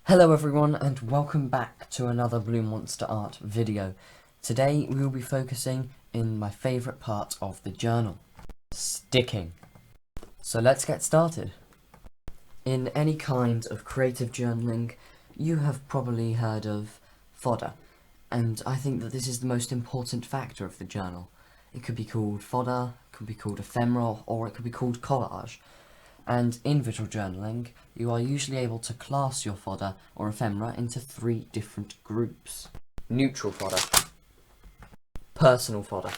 Hello everyone and welcome back to another Blue Monster Art video. Today we will be focusing in my favourite part of the journal, sticking. So let's get started. In any kind of creative journaling, you have probably heard of Fodder, and I think that this is the most important factor of the journal. It could be called Fodder, it could be called ephemeral, or it could be called collage. And in visual journaling, you are usually able to class your fodder or ephemera into three different groups. Neutral fodder, personal fodder,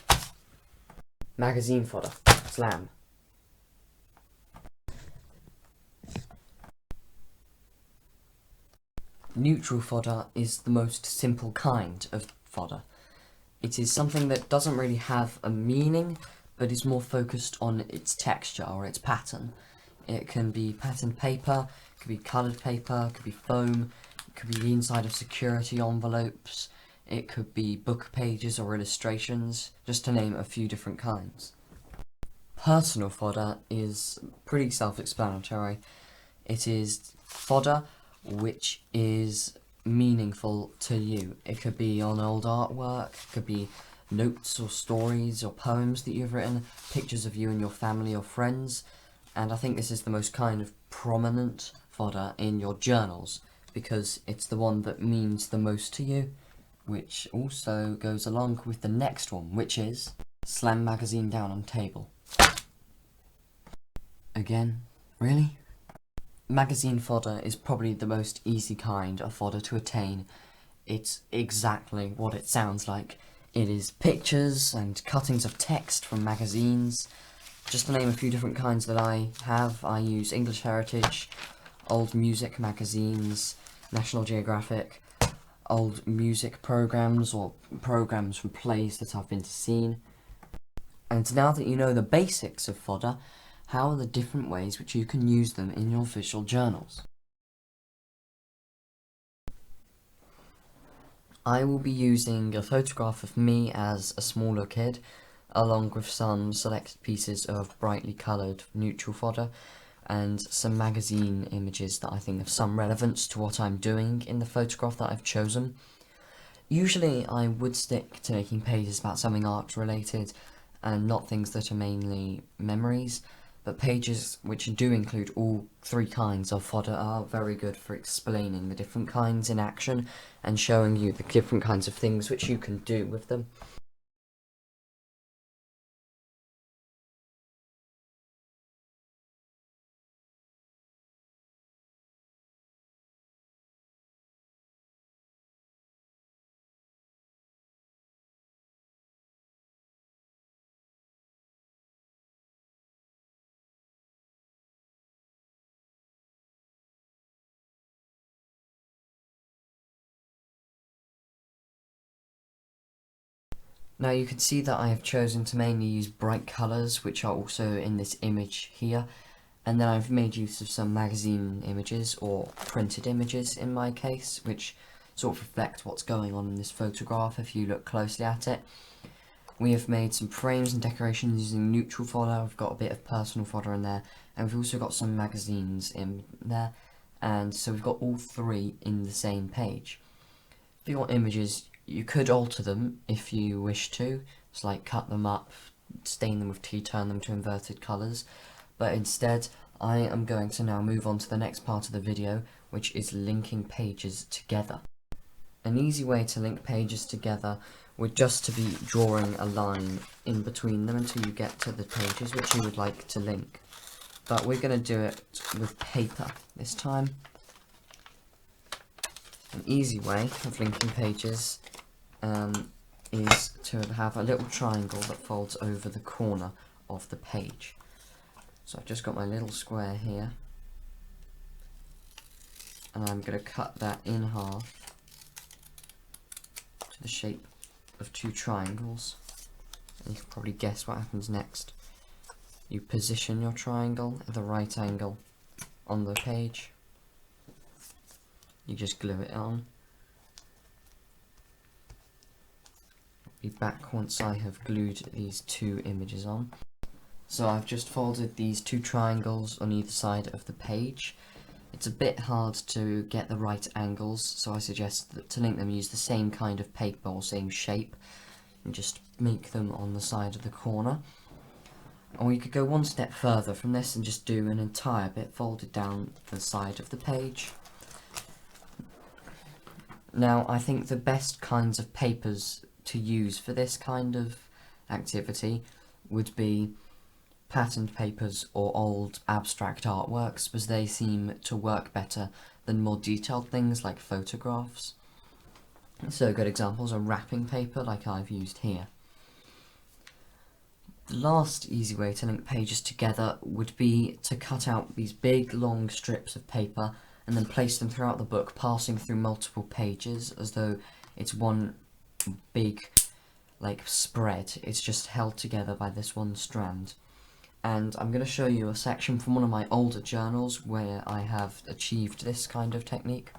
magazine fodder, slam. Neutral fodder is the most simple kind of fodder. It is something that doesn't really have a meaning, but is more focused on its texture or its pattern. It can be patterned paper, it could be coloured paper, it could be foam, it could be the inside of security envelopes, it could be book pages or illustrations, just to name a few different kinds. Personal fodder is pretty self-explanatory. It is fodder which is meaningful to you. It could be on old artwork, it could be notes or stories or poems that you've written, pictures of you and your family or friends. And I think this is the most kind of prominent fodder in your journals, because it's the one that means the most to you, which also goes along with the next one, which is slam magazine down on table. Again, really? Magazine fodder is probably the most easy kind of fodder to attain. It's exactly what it sounds like. It is pictures and cuttings of text from magazines. Just to name a few different kinds that I have, I use English Heritage, old music magazines, National Geographic, old music programs or programs from plays that I've been to seen. And now that you know the basics of fodder, how are the different ways which you can use them in your visual journals? I will be using a photograph of me as a smaller kid, along with some selected pieces of brightly coloured neutral fodder and some magazine images that I think have some relevance to what I'm doing in the photograph that I've chosen. Usually I would stick to making pages about something art related and not things that are mainly memories, but pages which do include all three kinds of fodder are very good for explaining the different kinds in action and showing you the different kinds of things which you can do with them. Now you can see that I have chosen to mainly use bright colours, which are also in this image here, and then I've made use of some magazine images, or printed images in my case, which sort of reflect what's going on in this photograph if you look closely at it. We have made some frames and decorations using neutral fodder. We've got a bit of personal fodder in there, and we've also got some magazines in there, and so we've got all three in the same page. For your images, you could alter them if you wish to. It's like cut them up, stain them with tea, turn them to inverted colours. But instead, I am going to now move on to the next part of the video, which is linking pages together. An easy way to link pages together would just to be drawing a line in between them until you get to the pages which you would like to link. But we're going to do it with paper this time. An easy way of linking pages is to have a little triangle that folds over the corner of the page. So I've just got my little square here, and I'm going to cut that in half to the shape of two triangles. And you can probably guess what happens next. You position your triangle at the right angle on the page. You just glue it on. I'll be back once I have glued these two images on. So I've just folded these two triangles on either side of the page. it's a bit hard to get the right angles, so I suggest that to link them use the same kind of paper or same shape and just make them on the side of the corner. Or you could go one step further from this and just do an entire bit folded down the side of the page. Now, I think the best kinds of papers to use for this kind of activity would be patterned papers or old abstract artworks, because they seem to work better than more detailed things like photographs. So good examples are wrapping paper like I've used here. The last easy way to link pages together would be to cut out these big long strips of paper and then place them throughout the book, passing through multiple pages as though it's one big spread. It's just held together by this one strand. And I'm going to show you a section from one of my older journals where I have achieved this kind of technique.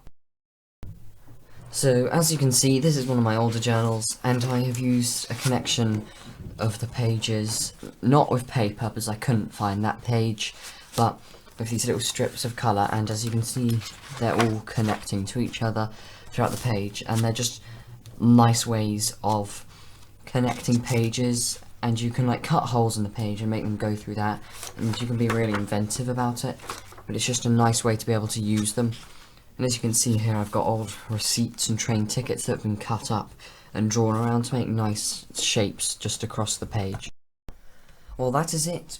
So as you can see, this is one of my older journals, and I have used a connection of the pages, not with paper because I couldn't find that page, but with these little strips of colour, and as you can see they're all connecting to each other throughout the page, and they're just nice ways of connecting pages, and you can cut holes in the page and make them go through that, and you can be really inventive about it, but it's just a nice way to be able to use them. And as you can see here, I've got old receipts and train tickets that have been cut up and drawn around to make nice shapes just across the page. Well, that is it.